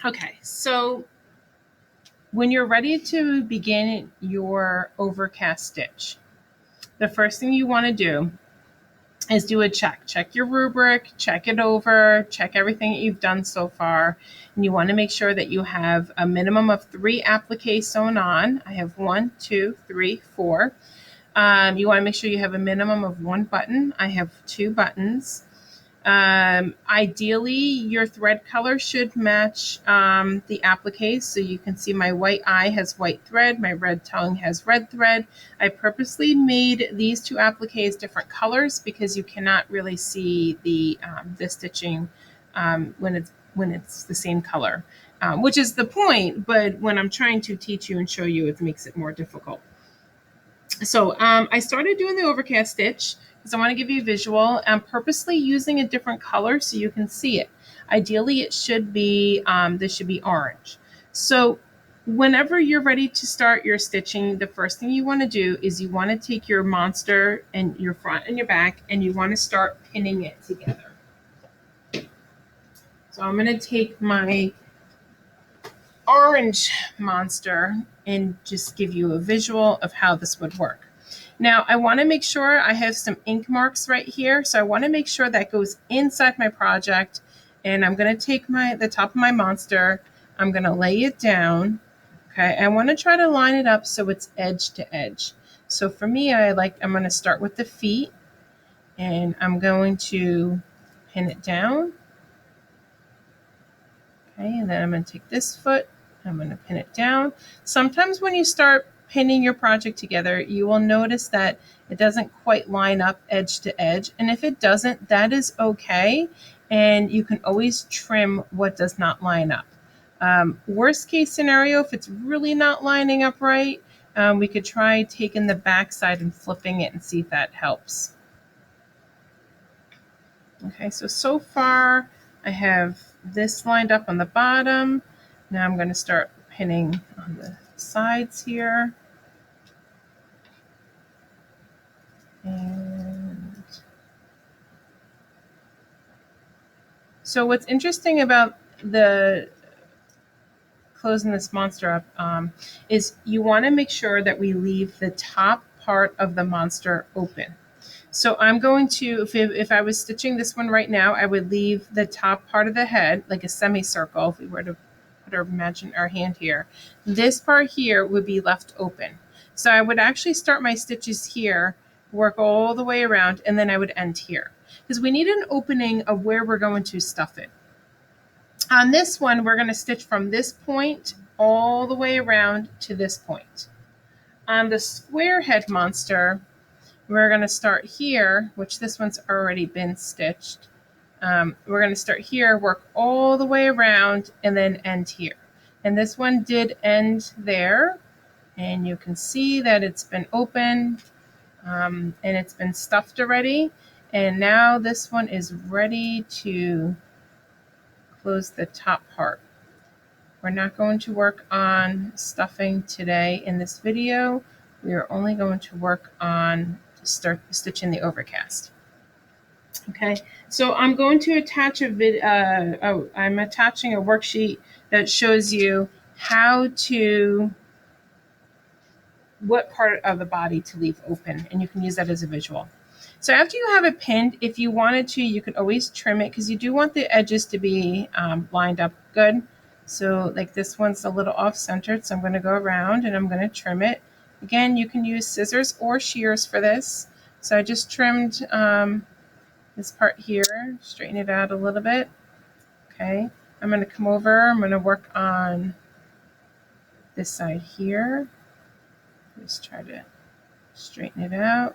Okay, so when you're ready to begin your overcast stitch, the first thing you want to do is do a check. Check your rubric, check it over, check everything that you've done so far. And you want to make sure that you have a minimum of 3 appliques sewn on. I have 1, 2, 3, 4. You want to make sure you have a minimum of 1 button. I have 2 buttons. Ideally, your thread color should match the appliques. So you can see my white eye has white thread, my red tongue has red thread. I purposely made these 2 appliques different colors because you cannot really see the stitching when it's the same color, which is the point. But when I'm trying to teach you and show you, it makes it more difficult. So I started doing the overcast stitch because I want to give you a visual. I'm purposely using a different color so you can see it. Ideally, it should be this should be orange. So whenever you're ready to start your stitching, the first thing you want to do is you want to take your monster and your front and your back, and you want to start pinning it together. So I'm going to take my orange monster and just give you a visual of how this would work. Now I want to make sure I have some ink marks right here. So I want to make sure that goes inside my project, and I'm going to take the top of my monster. I'm going to lay it down. Okay. I want to try to line it up so it's edge to edge. So for me, I'm going to start with the feet, and I'm going to pin it down. Okay. And then I'm going to take this foot. I'm going to pin it down. Sometimes when you start pinning your project together, you will notice that it doesn't quite line up edge to edge. And if it doesn't, that is okay. And you can always trim what does not line up. Worst case scenario, if it's really not lining up right, we could try taking the back side and flipping it and see if that helps. Okay, so far I have this lined up on the bottom. Now I'm going to start pinning on the sides here. And so what's interesting about the closing this monster up is you want to make sure that we leave the top part of the monster open. So I'm going to, if I was stitching this one right now, I would leave the top part of the head like a semicircle. If we were to imagine our hand here, this part here would be left open. So I would actually start my stitches here, work all the way around, and then I would end here because we need an opening of where we're going to stuff it. On this one, we're going to stitch from this point all the way around to this point. On the square head monster, we're going to start here, which this one's already been stitched. We're going to start here, work all the way around, and then end here. And this one did end there, and you can see that it's been open and it's been stuffed already. And now this one is ready to close the top part. We're not going to work on stuffing today in this video. We are only going to work on stitching the overcast. Okay, so I'm going to attach I'm attaching a worksheet that shows you what part of the body to leave open, and you can use that as a visual. So after you have it pinned, if you wanted to, you could always trim it because you do want the edges to be lined up good. So like this one's a little off-centered, so I'm going to go around and I'm going to trim it. Again, you can use scissors or shears for this. So I just trimmed this part here, straighten it out a little bit. Okay, I'm going to come over, I'm going to work on this side here. Just try to straighten it out.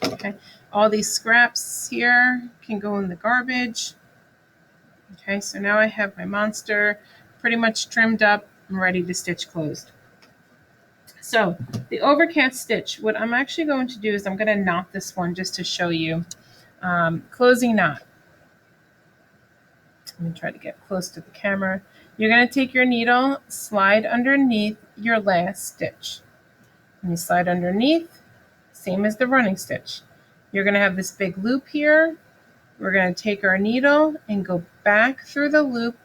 Okay, all these scraps here can go in the garbage. Okay, so now I have my monster pretty much trimmed up and ready to stitch closed. So the overcast stitch, what I'm actually going to do is I'm going to knot this one just to show you. Closing knot. I'm going to try to get close to the camera. You're going to take your needle, slide underneath your last stitch. and you slide underneath, same as the running stitch. You're going to have this big loop here. We're going to take our needle and go back through the loop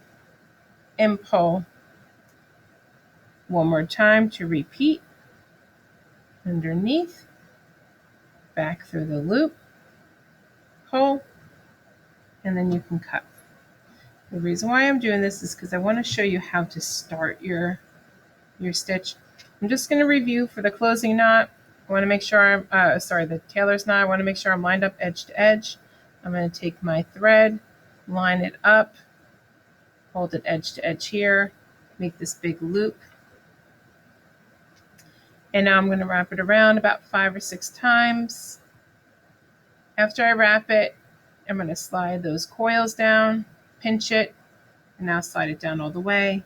and pull. One more time to repeat. Underneath, back through the loop, pull, and then you can cut. The reason why I'm doing this is because I want to show you how to start your stitch. I'm just going to review for the closing knot. I want to make sure the tailor's knot. I want to make sure I'm lined up edge to edge. I'm going to take my thread, line it up, hold it edge to edge here, make this big loop. And now I'm going to wrap it around about 5 or 6 times. After I wrap it, I'm going to slide those coils down, pinch it, and now slide it down all the way.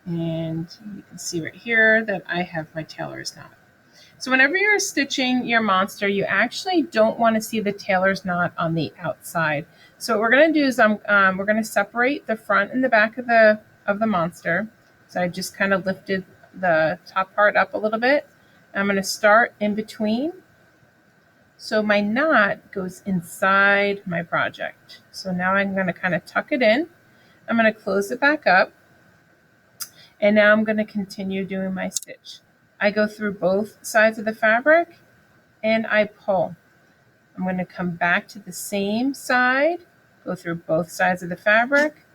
And you can see right here that I have my tailor's knot. So whenever you're stitching your monster, you actually don't want to see the tailor's knot on the outside. So what we're going to do is we're going to separate the front and the back of the monster. So I just kind of lifted the top part up a little bit. I'm going to start in between. So my knot goes inside my project. So now I'm going to kind of tuck it in. I'm going to close it back up. And now I'm going to continue doing my stitch. I go through both sides of the fabric and I pull. I'm going to come back to the same side, go through both sides of the fabric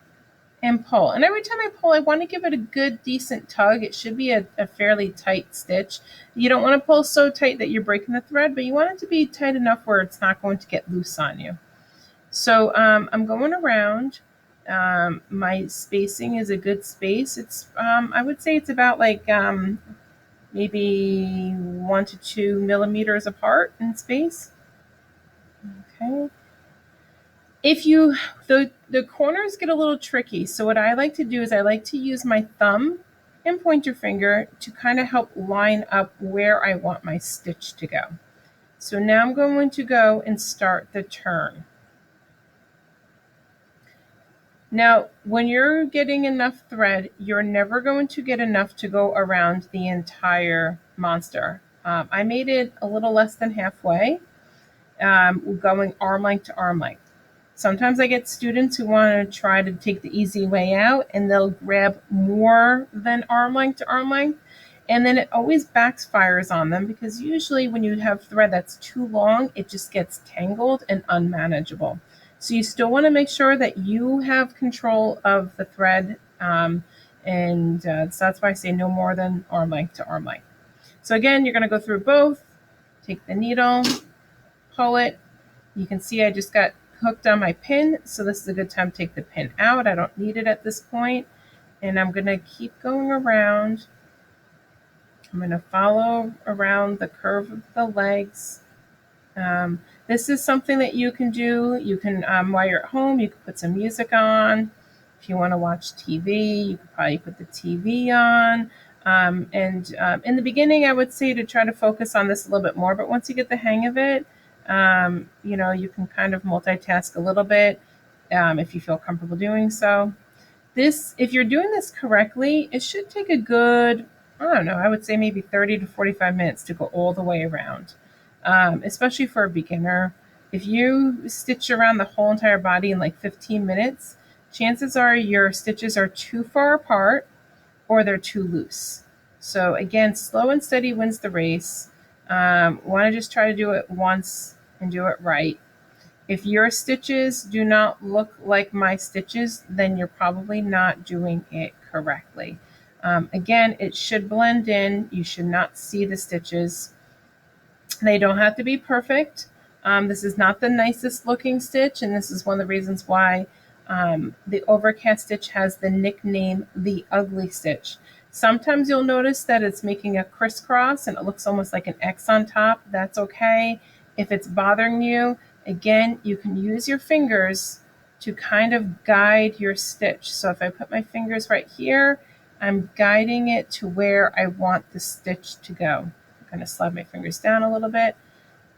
and pull. And every time I pull, I want to give it a good, decent tug. It should be a fairly tight stitch. You don't want to pull so tight that you're breaking the thread, but you want it to be tight enough where it's not going to get loose on you. So I'm going around. My spacing is a good space. It's I would say it's about like maybe 1 to 2 millimeters apart in space. Okay. If the corners get a little tricky, so what I like to do is I like to use my thumb and pointer finger to kind of help line up where I want my stitch to go. So now I'm going to go and start the turn. Now, when you're getting enough thread, you're never going to get enough to go around the entire monster. I made it a little less than halfway, going arm length to arm length. Sometimes I get students who want to try to take the easy way out and they'll grab more than arm length to arm length. And then it always backfires on them because usually when you have thread that's too long, it just gets tangled and unmanageable. So you still want to make sure that you have control of the thread. So that's why I say no more than arm length to arm length. So again, you're going to go through both, take the needle, pull it. You can see I just got hooked on my pin. So this is a good time to take the pin out. I don't need it at this point. And I'm going to keep going around. I'm going to follow around the curve of the legs. This is something that you can do. You can, while you're at home, you can put some music on. If you want to watch TV, you could probably put the TV on. In the beginning, I would say to try to focus on this a little bit more, but once you get the hang of it, you can kind of multitask a little bit if you feel comfortable doing so. If you're doing this correctly, it should take a good, I would say maybe 30 to 45 minutes to go all the way around. Especially for a beginner. If you stitch around the whole entire body in like 15 minutes, chances are your stitches are too far apart or they're too loose. So again, slow and steady wins the race. Want to just try to do it once and do it right. If your stitches do not look like my stitches, then you're probably not doing it correctly. Again, it should blend in. You should not see the stitches. They don't have to be perfect. This is not the nicest looking stitch, and this is one of the reasons why the Overcast Stitch has the nickname the ugly stitch. Sometimes you'll notice that it's making a crisscross and it looks almost like an X on top. That's okay. If it's bothering you, again, you can use your fingers to kind of guide your stitch. So if I put my fingers right here, I'm guiding it to where I want the stitch to go. I'm going to slide my fingers down a little bit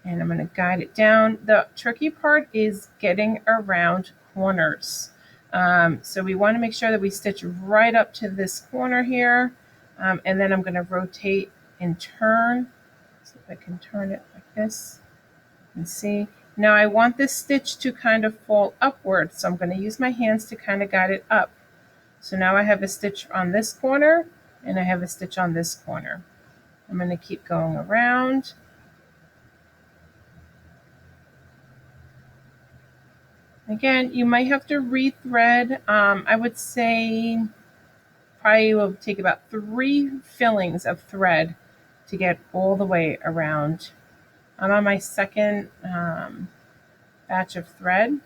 and I'm going to guide it down. The tricky part is getting around corners. So we want to make sure that we stitch right up to this corner here. And then I'm going to rotate and turn So if I can turn it like this and see. Now I want this stitch to kind of fall upward, so I'm going to use my hands to kind of guide it up. So now I have a stitch on this corner and I have a stitch on this corner. I'm going to keep going around. Again, you might have to rethread. I would say probably will take about 3 fillings of thread to get all the way around. I'm on my second batch of thread.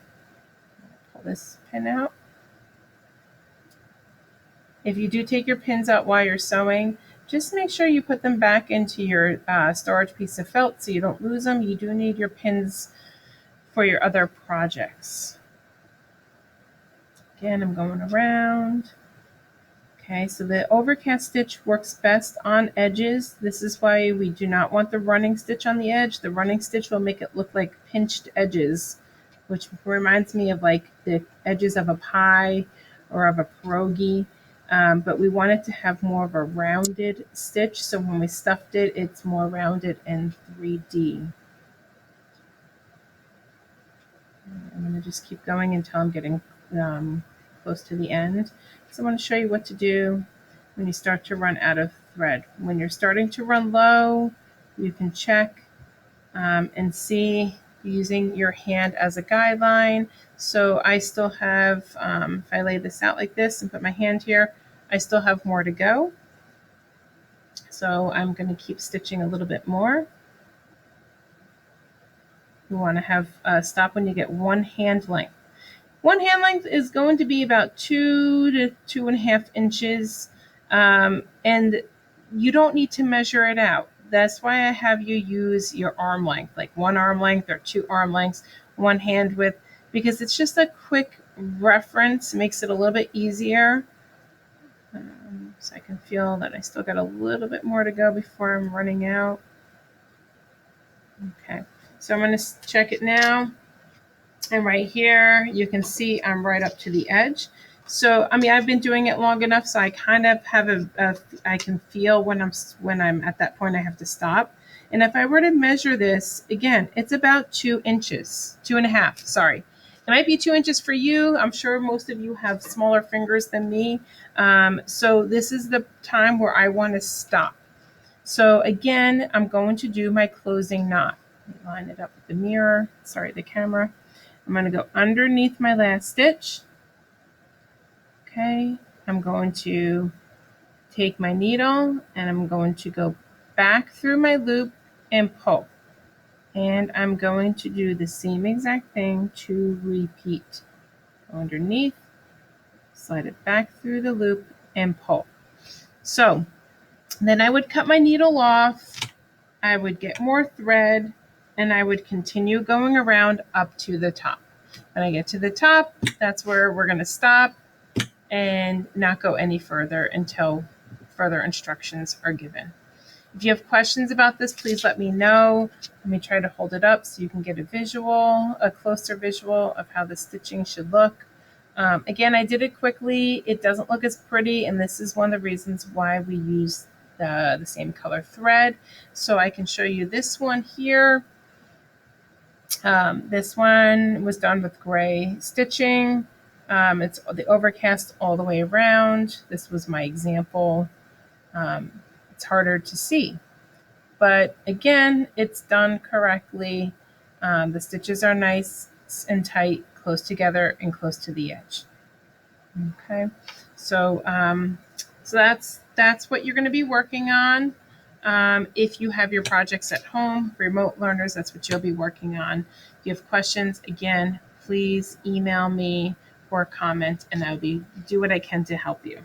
Pull this pin out. If you do take your pins out while you're sewing, just make sure you put them back into your storage piece of felt so you don't lose them. You do need your pins for your other projects. Again, I'm going around. Okay, so the overcast stitch works best on edges. This is why we do not want the running stitch on the edge. The running stitch will make it look like pinched edges, which reminds me of like the edges of a pie or of a pierogi. But we want it to have more of a rounded stitch, so when we stuffed it, it's more rounded and 3D. I'm going to just keep going until I'm getting close to the end. So I want to show you what to do when you start to run out of thread. When you're starting to run low, you can check and see using your hand as a guideline. So I still have, if I lay this out like this and put my hand here, I still have more to go. So I'm going to keep stitching a little bit more. You want to have stop when you get 1 hand length. 1 hand length is going to be about 2 to 2.5 inches, and you don't need to measure it out. That's why I have you use your arm length, like 1 arm length or 2 arm lengths, 1 hand width, because it's just a quick reference, makes it a little bit easier. So I can feel that I still got a little bit more to go before I'm running out. Okay, so I'm going to check it now. And right here, you can see I'm right up to the edge. So, I mean, I've been doing it long enough, so I kind of have I can feel when I'm at that point I have to stop. And if I were to measure this, again, it's about 2 inches, 2.5, sorry. It might be 2 inches for you. I'm sure most of you have smaller fingers than me. So this is the time where I want to stop. So again, I'm going to do my closing knot. Let me line it up with the mirror, sorry, the camera. I'm going to go underneath my last stitch. Okay, I'm going to take my needle and I'm going to go back through my loop and pull. And I'm going to do the same exact thing to repeat. Go underneath, slide it back through the loop and pull. So then I would cut my needle off, I would get more thread, and I would continue going around up to the top. When I get to the top, that's where we're going to stop and not go any further until further instructions are given. If you have questions about this, please let me know. Let me try to hold it up so you can get a closer visual of how the stitching should look. Again, I did it quickly. It doesn't look as pretty, and this is one of the reasons why we use the same color thread. So I can show you this one here. This one was done with gray stitching. It's the overcast all the way around. This was my example. It's harder to see, but again, it's done correctly. The stitches are nice and tight, close together and close to the edge. Okay, so that's what you're going to be working on. If you have your projects at home, remote learners, that's what you'll be working on. If you have questions, again, please email me or comment, and I'll do what I can to help you.